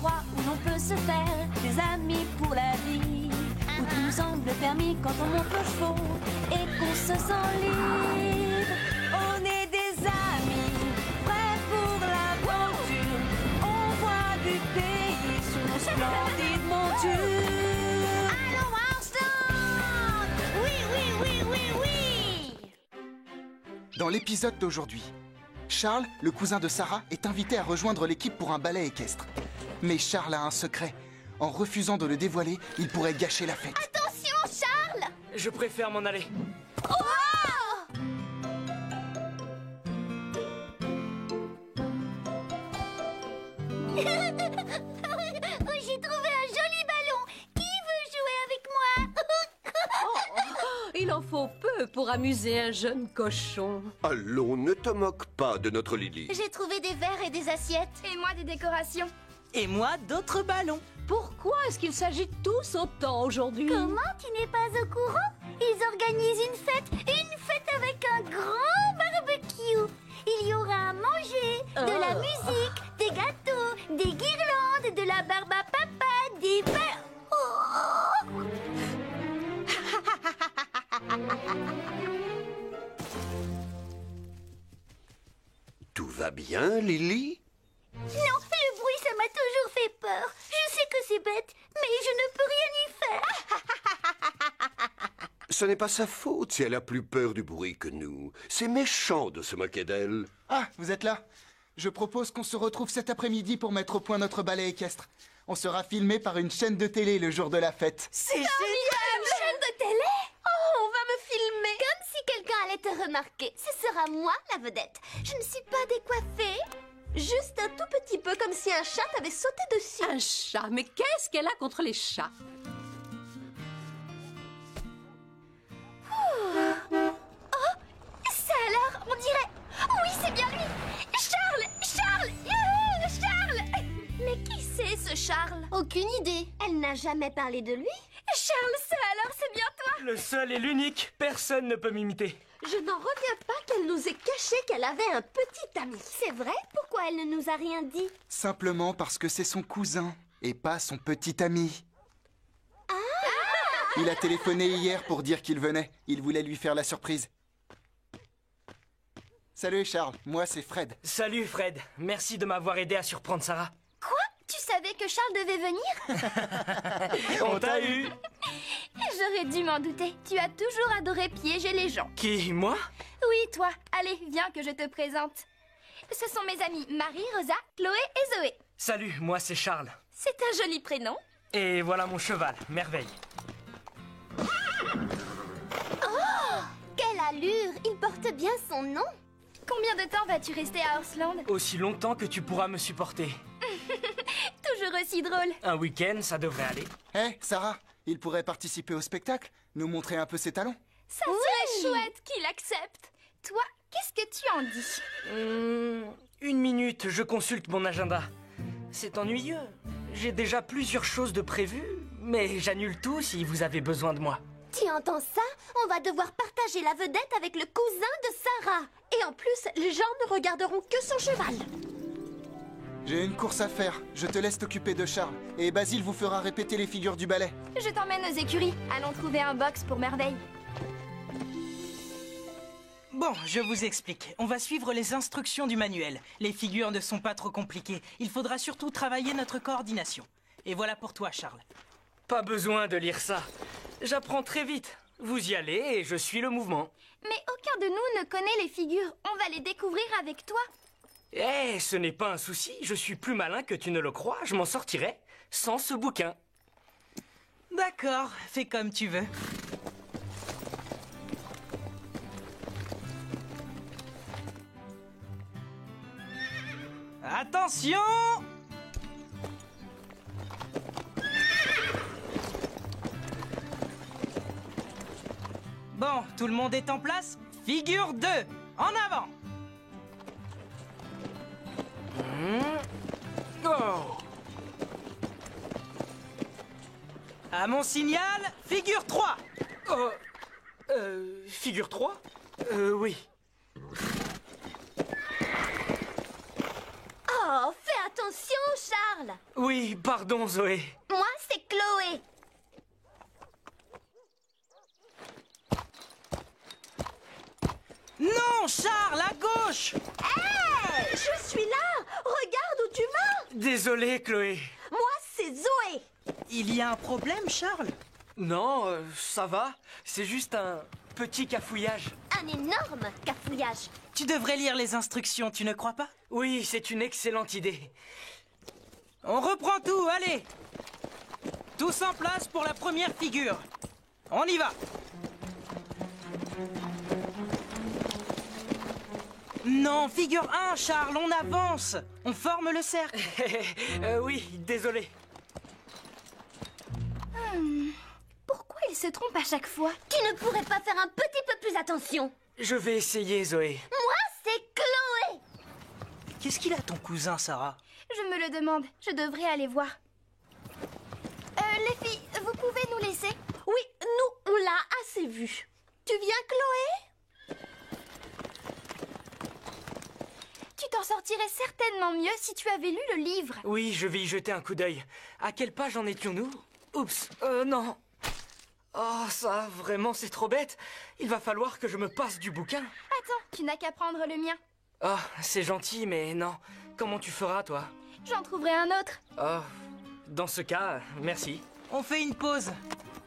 endroit où l'on peut se faire des amis pour la vie, où tout semble permis quand on monte le chevaux et qu'on se sent libre. On est des amis, prêts pour l'aventure. On voit du pays sur nos splendides montures. Allons ensemble! Oui, oui, oui, oui, oui! Dans l'épisode d'aujourd'hui, Charles, le cousin de Sarah, est invité à rejoindre l'équipe pour un ballet équestre. Mais Charles a un secret. En refusant de le dévoiler, il pourrait gâcher la fête. Attention, Charles! Je préfère m'en aller. Oh! J'ai trouvé un joli ballon. Qui veut jouer avec moi? Il en faut peu pour amuser un jeune cochon. Allons, ne te moque pas de notre Lily. J'ai trouvé des verres et des assiettes. Et moi des décorations. Et moi, d'autres ballons. Pourquoi est-ce qu'ils s'agitent tous autant aujourd'hui? Comment tu n'es pas au courant? Ils organisent une fête avec un grand barbecue. Il y aura à manger, de la musique, des gâteaux, des guirlandes, de la barbe à papa, des verres. Oh! Tout va bien, Lily? Non, le bruit, ça m'a toujours fait peur. Je sais que c'est bête, mais je ne peux rien y faire. Ce n'est pas sa faute si elle a plus peur du bruit que nous. C'est méchant de se moquer d'elle. Ah, vous êtes là? Je propose qu'on se retrouve cet après-midi pour mettre au point notre ballet équestre. On sera filmé par une chaîne de télé le jour de la fête. C'est génial! Une chaîne de télé? Oh, on va me filmer. Comme si quelqu'un allait te remarquer. Ce sera moi, la vedette. Je ne suis pas décoiffée. Juste un tout petit peu comme si un chat t'avait sauté dessus. Un chat? Mais qu'est-ce qu'elle a contre les chats? Ça alors, on dirait... Oui, c'est bien lui. Charles! Charles! Youhou, Charles! Mais qui c'est ce Charles? Aucune idée. Elle n'a jamais parlé de lui. Charles, ça alors, c'est bien toi. Le seul et l'unique, personne ne peut m'imiter. Je n'en reviens pas qu'elle nous ait caché qu'elle avait un petit ami. C'est vrai? Pourquoi elle ne nous a rien dit? Simplement parce que c'est son cousin et pas son petit ami. Il a téléphoné hier pour dire qu'il venait. Il voulait lui faire la surprise. Salut Charles, moi c'est Fred. Salut Fred, merci de m'avoir aidé à surprendre Sarah. Quoi? Tu savais que Charles devait venir? On t'a eu. J'aurais dû m'en douter. Tu as toujours adoré piéger les gens. Qui, moi? Oui, toi. Allez, viens que je te présente. Ce sont mes amis Marie, Rosa, Chloé et Zoé. Salut, moi c'est Charles. C'est un joli prénom. Et voilà mon cheval, Merveille. Quelle allure! Il porte bien son nom. Combien de temps vas-tu rester à Horseland? Aussi longtemps que tu pourras me supporter. Toujours aussi drôle. Un week-end, ça devrait aller. Hé, Sarah, il pourrait participer au spectacle, nous montrer un peu ses talons. Ça serait chouette qu'il accepte. Toi, qu'est-ce que tu en dis? Une minute, je consulte mon agenda. C'est ennuyeux. J'ai déjà plusieurs choses de prévues, mais j'annule tout si vous avez besoin de moi. Tu entends ça? On va devoir partager la vedette avec le cousin de Sarah. Et en plus, les gens ne regarderont que son cheval. J'ai une course à faire, je te laisse t'occuper de Charles. Et Basile vous fera répéter les figures du ballet. Je t'emmène aux écuries. Allons trouver un box pour Merveille. Bon, je vous explique. On va suivre les instructions du manuel. Les figures ne sont pas trop compliquées. Il faudra surtout travailler notre coordination. Et voilà pour toi, Charles. Pas besoin de lire ça. J'apprends très vite. Vous y allez et je suis le mouvement. Mais aucun de nous ne connaît les figures. On va les découvrir avec toi. Eh, ce n'est pas un souci. Je suis plus malin que tu ne le crois. Je m'en sortirai sans ce bouquin. D'accord, fais comme tu veux. Attention! Bon, tout le monde est en place? Figure 2, en avant! Oh! À mon signal, figure 3! Oh! Figure 3? Oui. Oh, fais attention! Attention, Charles. Oui, pardon, Zoé. Moi, c'est Chloé. Non, Charles, à gauche! Hey, je suis là. Regarde où tu vas. Désolé, Chloé. Moi, c'est Zoé. Il y a un problème, Charles? Non, ça va. C'est juste un petit cafouillage. Un énorme cafouillage. Tu devrais lire les instructions, tu ne crois pas? Oui, c'est une excellente idée. On reprend tout, allez! Tous en place pour la première figure. On y va! Non, figure 1, Charles, on avance! On forme le cercle. Oui, désolé. Pourquoi il se trompe à chaque fois? Tu ne pourrais pas faire un petit peu plus attention? Je vais essayer, Zoé. Moi, c'est Chloé. Qu'est-ce qu'il a, ton cousin, Sarah? Je me le demande. Je devrais aller voir. Les filles, vous pouvez nous laisser? Oui, nous, on l'a assez vu. Tu viens, Chloé? Tu t'en sortirais certainement mieux si tu avais lu le livre. Oui, je vais y jeter un coup d'œil. À quelle page en étions-nous? Oups, non. Oh, ça, vraiment, c'est trop bête. Il va falloir que je me passe du bouquin. Attends, tu n'as qu'à prendre le mien. Oh, c'est gentil, mais non. Comment tu feras, toi? J'en trouverai un autre. Oh, dans ce cas, merci. On fait une pause.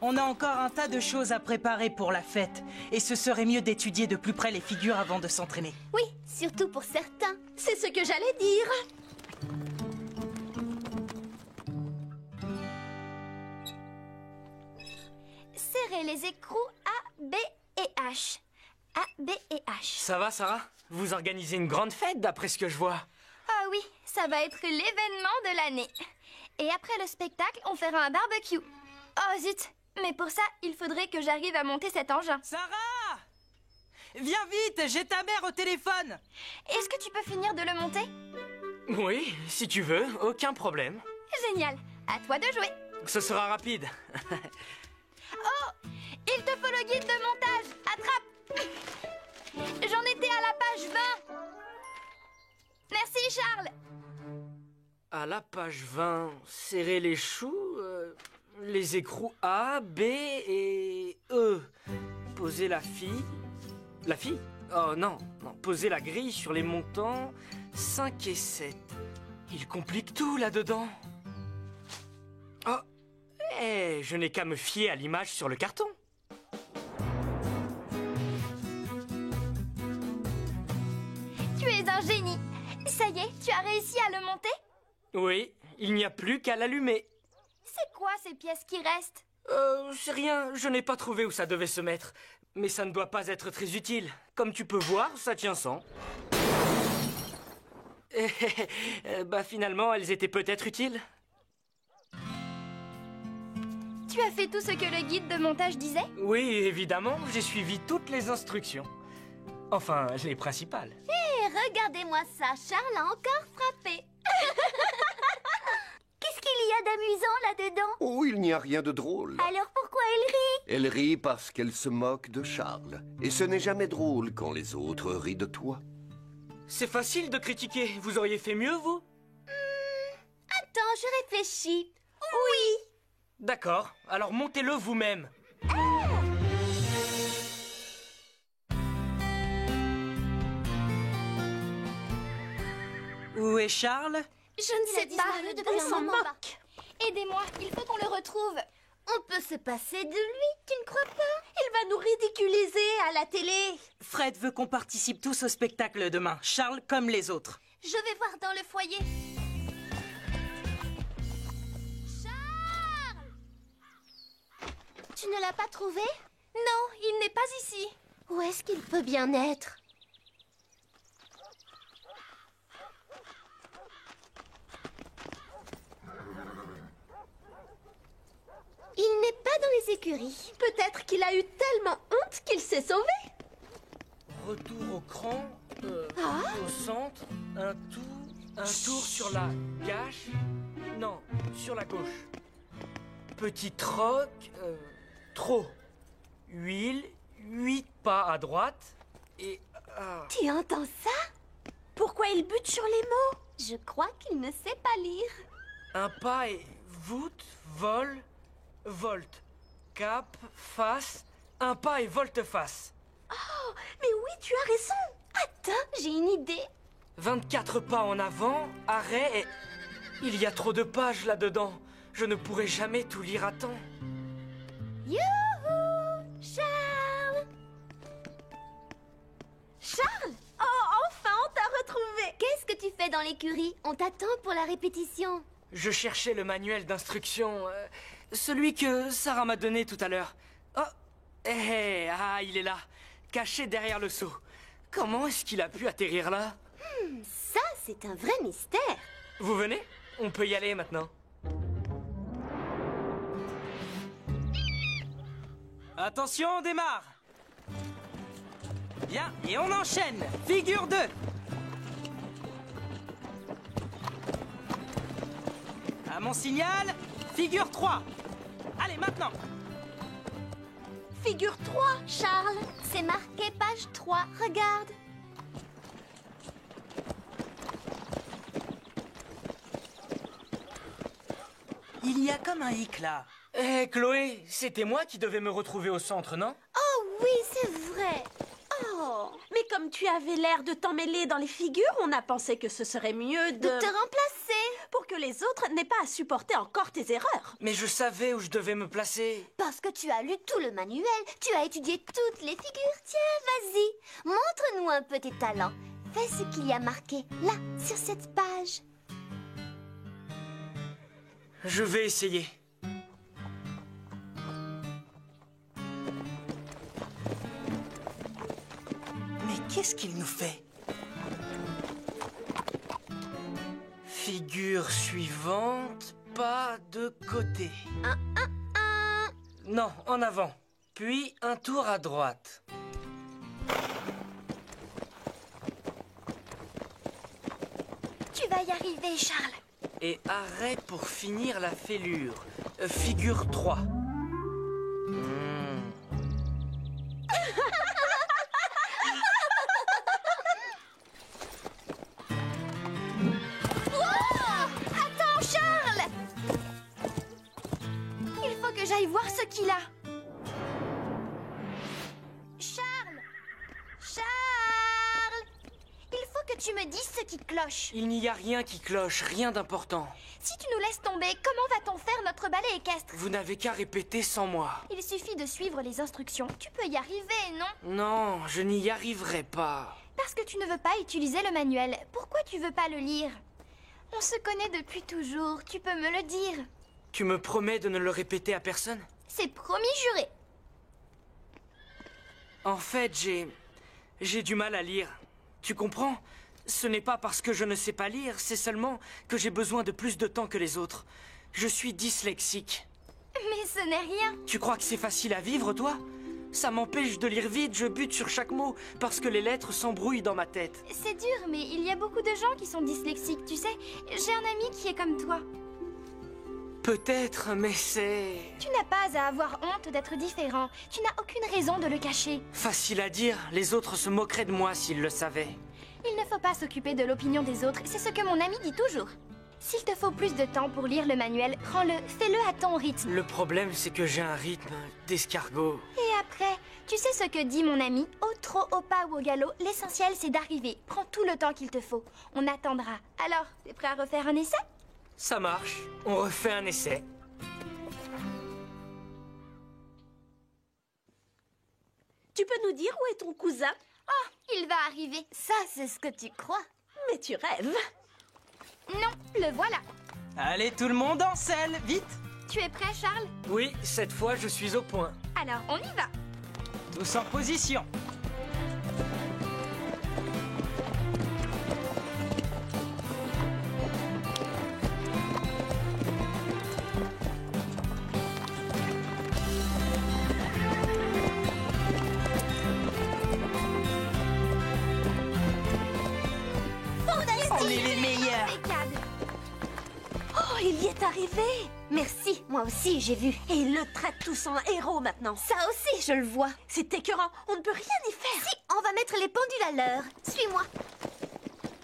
On a encore un tas de choses à préparer pour la fête. Et ce serait mieux d'étudier de plus près les figures avant de s'entraîner. Oui, surtout pour certains. C'est ce que j'allais dire. Serrez les écrous A, B et H. A, B et H. Ça va, Sarah? Vous organisez une grande fête, d'après ce que je vois. Ah oui, ça va être l'événement de l'année. Et après le spectacle, on fera un barbecue. Oh zut, mais pour ça, il faudrait que j'arrive à monter cet engin. Sarah! Viens vite, j'ai ta mère au téléphone! Est-ce que tu peux finir de le monter? Oui, si tu veux, aucun problème. Génial, à toi de jouer. Ce sera rapide. Oh, il te faut le guide de montage. Attrape. J'en étais à la page 20. Merci Charles. À la page 20, serrer les choux, les écrous A, B et E. Poser la fille... La fille? Oh non, non, poser la grille sur les montants 5 et 7. Il complique tout là-dedans. Oh, je n'ai qu'à me fier à l'image sur le carton. Tu es un génie. Ça y est, tu as réussi à le monter? Oui, il n'y a plus qu'à l'allumer. C'est quoi ces pièces qui restent? C'est rien, je n'ai pas trouvé où ça devait se mettre. Mais ça ne doit pas être très utile. Comme tu peux voir, ça tient sans. Bah finalement, elles étaient peut-être utiles. Tu as fait tout ce que le guide de montage disait? Oui, évidemment, j'ai suivi toutes les instructions. Enfin, les principales. Hé, regardez-moi ça, Charles a encore frappé. Qu'est-ce qu'il y a d'amusant là-dedans? Oh, il n'y a rien de drôle. Alors pourquoi elle rit? Elle rit parce qu'elle se moque de Charles. Et ce n'est jamais drôle quand les autres rient de toi. C'est facile de critiquer. Vous auriez fait mieux, vous? Attends, je réfléchis. Oui. D'accord, alors montez-le vous-même. Où est Charles? Je ne sais pas. On s'en moque. Aidez-moi, il faut qu'on le retrouve. On peut se passer de lui, tu ne crois pas? Il va nous ridiculiser à la télé. Fred veut qu'on participe tous au spectacle demain. Charles comme les autres. Je vais voir dans le foyer. Charles! Tu ne l'as pas trouvé? Non, il n'est pas ici. Où est-ce qu'il peut bien être? Il n'est pas dans les écuries. Peut-être qu'il a eu tellement honte qu'il s'est sauvé. Retour au cran, au centre, un tour sur la gâche, non, sur la gauche. Petit troc, trop. Huile, 8 pas à droite et... Tu entends ça? Pourquoi il bute sur les mots? Je crois qu'il ne sait pas lire. Un pas est voûte, vol, volte. Cap, face. Un pas est volte-face. Oh, mais oui, tu as raison. Attends, j'ai une idée. 24 pas en avant, arrêt et... Il y a trop de pages là-dedans. Je ne pourrai jamais tout lire à temps. Youhou! Charles! Charles! Oh, enfin, on t'a retrouvé. Qu'est-ce que tu fais dans l'écurie? On t'attend pour la répétition. Je cherchais le manuel d'instruction, celui que Sarah m'a donné tout à l'heure. Oh, il est là, caché derrière le seau. Comment est-ce qu'il a pu atterrir là? Ça, c'est un vrai mystère. Vous venez? On peut y aller maintenant. Attention, on démarre. Bien, et on enchaîne. Figure 2. À mon signal, figure 3. Allez, maintenant. Figure 3, Charles, c'est marqué page 3. Regarde. Il y a comme un hic là. Chloé, c'était moi qui devais me retrouver au centre, non? Oh oui, c'est vrai. Oh, mais comme tu avais l'air de t'emmêler dans les figures, on a pensé que ce serait mieux De te remplacer. pour que les autres n'aient pas à supporter encore tes erreurs. Mais je savais où je devais me placer. Parce que tu as lu tout le manuel, tu as étudié toutes les figures. Tiens, vas-y, montre-nous un peu tes talents. Fais ce qu'il y a marqué là, sur cette page. Je vais essayer. Mais qu'est-ce qu'il nous fait? Figure suivante, pas de côté. Non, en avant. Puis un tour à droite. Tu vas y arriver, Charles. Et arrêt pour finir la fêlure. Figure 3. Attends, Charles! Il faut que j'aille voir ce qu'il a. Charles! Charles! Il faut que tu me dises ce qui cloche. Il n'y a rien qui cloche, rien d'important. Si tu nous laisses tomber, comment va-t-on faire notre ballet équestre? Vous n'avez qu'à répéter sans moi. Il suffit de suivre les instructions. Tu peux y arriver, non? Non, je n'y arriverai pas. Parce que tu ne veux pas utiliser le manuel. Pourquoi tu veux pas le lire? On se connaît depuis toujours, tu peux me le dire. Tu me promets de ne le répéter à personne? C'est promis juré. En fait, j'ai du mal à lire. Tu comprends? Ce n'est pas parce que je ne sais pas lire, c'est seulement que j'ai besoin de plus de temps que les autres. Je suis dyslexique. Mais ce n'est rien. Tu crois que c'est facile à vivre, toi? Ça m'empêche de lire vite, je bute sur chaque mot, parce que les lettres s'embrouillent dans ma tête. C'est dur, mais il y a beaucoup de gens qui sont dyslexiques, tu sais. J'ai un ami qui est comme toi. Peut-être, mais c'est... Tu n'as pas à avoir honte d'être différent. Tu n'as aucune raison de le cacher. Facile à dire, les autres se moqueraient de moi s'ils le savaient. Il ne faut pas s'occuper de l'opinion des autres, c'est ce que mon ami dit toujours. S'il te faut plus de temps pour lire le manuel, prends-le, fais-le à ton rythme. Le problème, c'est que j'ai un rythme d'escargot. Et après, tu sais ce que dit mon ami? Au trot, au pas ou au galop, l'essentiel c'est d'arriver. Prends tout le temps qu'il te faut. On attendra. Alors, t'es prêt à refaire un essai? Ça marche, on refait un essai. Tu peux nous dire où est ton cousin? Oh, il va arriver. Ça, c'est ce que tu crois. Mais tu rêves. Non, le voilà. Allez, tout le monde en selle, vite! Tu es prêt, Charles? Oui, cette fois, je suis au point. Alors, on y va. Tous en position. On est les meilleurs! Impeccable. Oh, il y est arrivé. Merci, moi aussi, j'ai vu. Et il le traite tous en héros maintenant. Ça aussi, je le vois. C'est écœurant, on ne peut rien y faire. Si, on va mettre les pendules à l'heure. Suis-moi.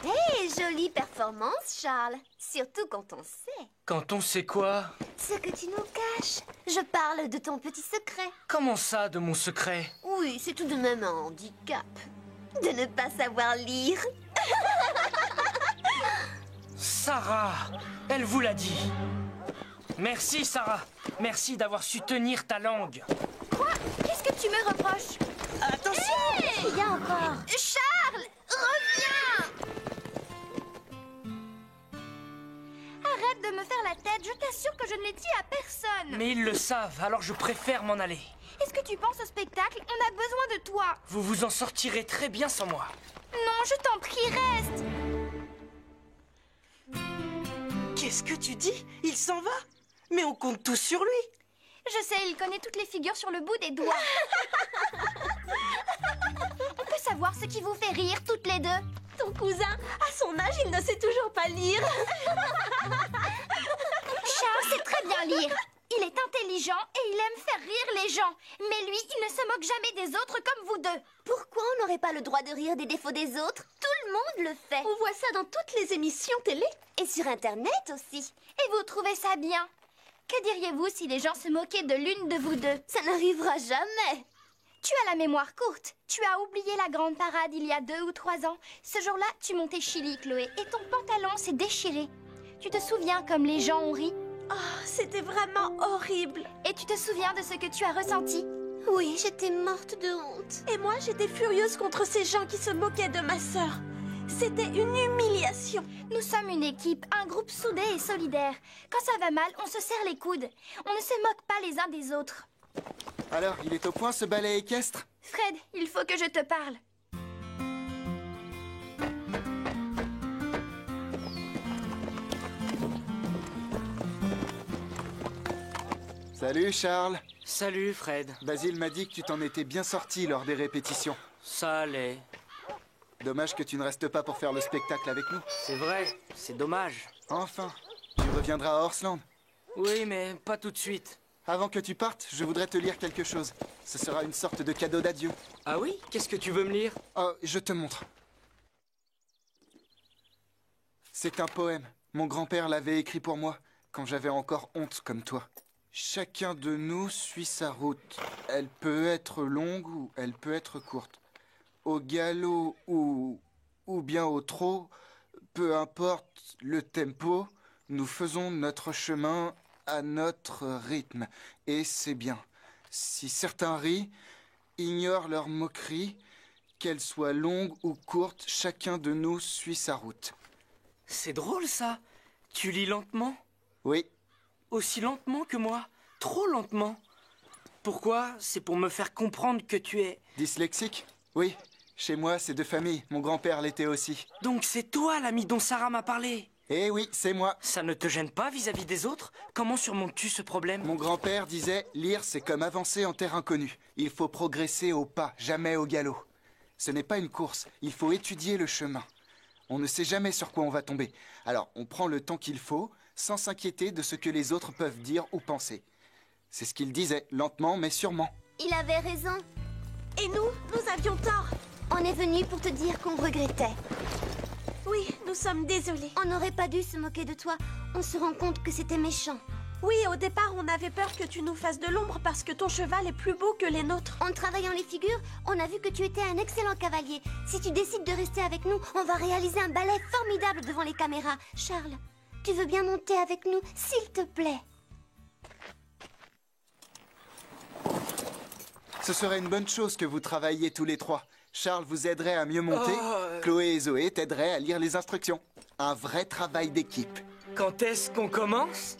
Hé, jolie performance, Charles. Surtout quand on sait. Quand on sait quoi? Ce que tu nous caches. Je parle de ton petit secret. Comment ça, de mon secret? Oui, c'est tout de même un handicap. De ne pas savoir lire. Sarah, elle vous l'a dit. Merci, Sarah. Merci d'avoir su tenir ta langue. Quoi? Qu'est-ce que tu me reproches? Attention! Il y a encore. Charles, reviens! Arrête de me faire la tête, je t'assure que je ne l'ai dit à personne. Mais ils le savent, alors je préfère m'en aller. Est-ce que tu penses au spectacle? On a besoin de toi. Vous vous en sortirez très bien sans moi. Non, je t'en prie, reste. Qu'est-ce que tu dis? Il s'en va? Mais on compte tous sur lui. Je sais, il connaît toutes les figures sur le bout des doigts. On peut savoir ce qui vous fait rire toutes les deux? Ton cousin, à son âge, il ne sait toujours pas lire. Charles sait très bien lire. Il est intelligent et il aime faire rire les gens. Mais lui, il ne se moque jamais des autres comme vous deux. Pourquoi on n'aurait pas le droit de rire des défauts des autres? Tout le monde le fait. On voit ça dans toutes les émissions télé. Et sur Internet aussi. Et vous trouvez ça bien? Que diriez-vous si les gens se moquaient de l'une de vous deux? Ça n'arrivera jamais. Tu as la mémoire courte. Tu as oublié la grande parade il y a 2 ou 3 ans. Ce jour-là, tu montais Chili, Chloé, et ton pantalon s'est déchiré. Tu te souviens comme les gens ont ri? Oh, c'était vraiment horrible. Et tu te souviens de ce que tu as ressenti? Oui, j'étais morte de honte. Et moi, j'étais furieuse contre ces gens qui se moquaient de ma sœur. C'était une humiliation. Nous sommes une équipe, un groupe soudé et solidaire. Quand ça va mal, on se serre les coudes. On ne se moque pas les uns des autres. Alors, il est au point ce ballet équestre? Fred, il faut que je te parle. Salut Charles. Salut, Fred. Basile m'a dit que tu t'en étais bien sorti lors des répétitions. Ça allait. Dommage que tu ne restes pas pour faire le spectacle avec nous. C'est vrai, c'est dommage. Enfin, tu reviendras à Horsland. Oui, mais pas tout de suite. Avant que tu partes, je voudrais te lire quelque chose. Ce sera une sorte de cadeau d'adieu. Ah oui? Qu'est-ce que tu veux me lire? Oh, je te montre. C'est un poème. Mon grand-père l'avait écrit pour moi, quand j'avais encore honte comme toi. Chacun de nous suit sa route. Elle peut être longue ou elle peut être courte. Au galop ou bien au trot, peu importe le tempo, nous faisons notre chemin à notre rythme. Et c'est bien. Si certains rient, ignorent leur moquerie, qu'elle soit longue ou courte, chacun de nous suit sa route. C'est drôle, ça. Tu lis lentement? Oui. Aussi lentement que moi? Trop lentement? Pourquoi? C'est pour me faire comprendre que tu es... Dyslexique? Oui. Chez moi, c'est de famille. Mon grand-père l'était aussi. Donc c'est toi l'ami dont Sarah m'a parlé? Eh oui, c'est moi. Ça ne te gêne pas vis-à-vis des autres? Comment surmontes-tu ce problème? Mon grand-père disait, lire c'est comme avancer en terre inconnue. Il faut progresser au pas, jamais au galop. Ce n'est pas une course, il faut étudier le chemin. On ne sait jamais sur quoi on va tomber. Alors, on prend le temps qu'il faut, sans s'inquiéter de ce que les autres peuvent dire ou penser. C'est ce qu'il disait, lentement mais sûrement. Il avait raison. Et nous avions tort. On est venu pour te dire qu'on regrettait. Oui, nous sommes désolés. On n'aurait pas dû se moquer de toi. On se rend compte que c'était méchant. Oui, au départ, on avait peur que tu nous fasses de l'ombre parce que ton cheval est plus beau que les nôtres. En travaillant les figures, on a vu que tu étais un excellent cavalier. Si tu décides de rester avec nous, on va réaliser un ballet formidable devant les caméras. Charles, tu veux bien monter avec nous, s'il te plaît? Ce serait une bonne chose que vous travailliez tous les trois. Charles vous aiderait à mieux monter, Chloé et Zoé t'aideraient à lire les instructions. Un vrai travail d'équipe. Quand est-ce qu'on commence?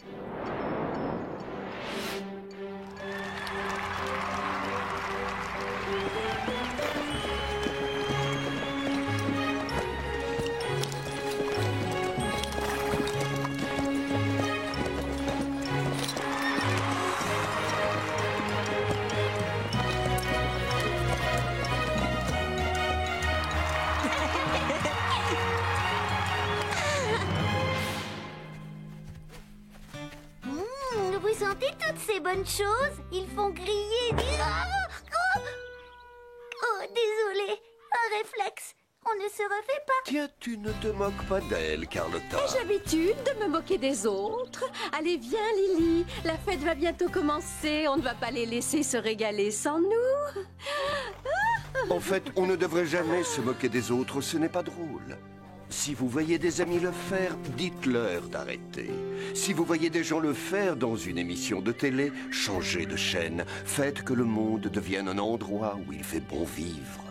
Vous sentez toutes ces bonnes choses? Ils font griller. Oh, désolé. Un réflexe. On ne se refait pas. Tiens, tu ne te moques pas d'elle, Carlotta. Ai-je l'habitude de me moquer des autres? Allez, viens, Lily. La fête va bientôt commencer. On ne va pas les laisser se régaler sans nous. En fait, on ne devrait jamais se moquer des autres, ce n'est pas drôle. Si vous voyez des amis le faire, dites-leur d'arrêter. Si vous voyez des gens le faire dans une émission de télé, changez de chaîne. Faites que le monde devienne un endroit où il fait bon vivre.